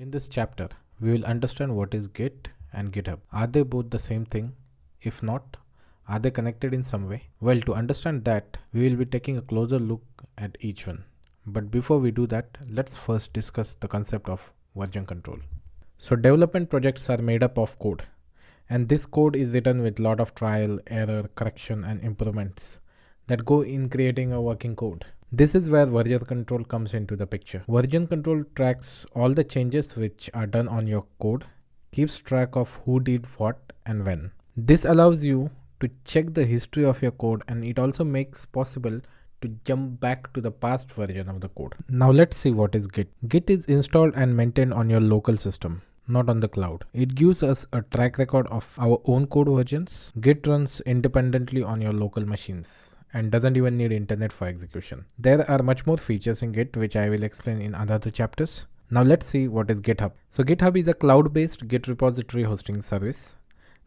In this chapter, we will understand what is Git and GitHub. Are they both the same thing? If not, are they connected in some way? Well, to understand that, we will be taking a closer look at each one. But before we do that, let's first discuss the concept of version control. So development projects are made up of code, and this code is written with lot of trial, error, correction and improvements that go in creating a working code. This is where version control comes into the picture. Version control tracks all the changes which are done on your code, keeps track of who did what and when. This allows you to check the history of your code, and it also makes possible to jump back to the past version of the code. Now let's see what is Git. Git is installed and maintained on your local system, not on the cloud. It gives us a track record of our own code versions. Git runs independently on your local machines and doesn't even need internet for execution. There are much more features in Git which I will explain in other chapters. Now let's see what is GitHub. So GitHub is a cloud-based Git repository hosting service.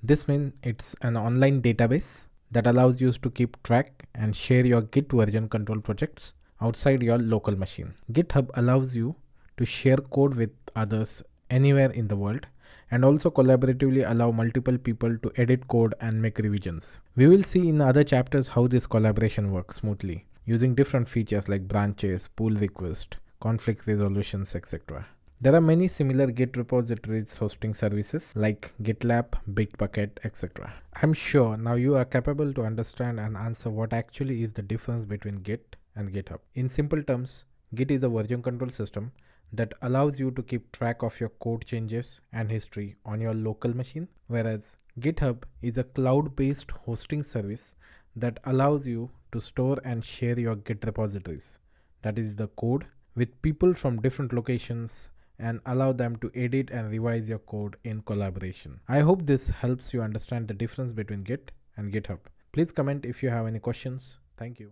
This means it's an online database that allows you to keep track and share your Git version control projects outside your local machine. GitHub allows you to share code with others anywhere in the world, and also collaboratively allow multiple people to edit code and make revisions. We will see in other chapters how this collaboration works smoothly using different features like branches, pull request, conflict resolutions, etc. There are many similar Git repositories hosting services like GitLab, Bitbucket, etc. I'm sure now you are capable to understand and answer what actually is the difference between Git and GitHub. In simple terms, Git is a version control system that allows you to keep track of your code changes and history on your local machine, whereas GitHub is a cloud-based hosting service that allows you to store and share your Git repositories, that is the code, with people from different locations and allow them to edit and revise your code in collaboration. I hope this helps you understand the difference between Git and GitHub. Please comment if you have any questions. Thank you.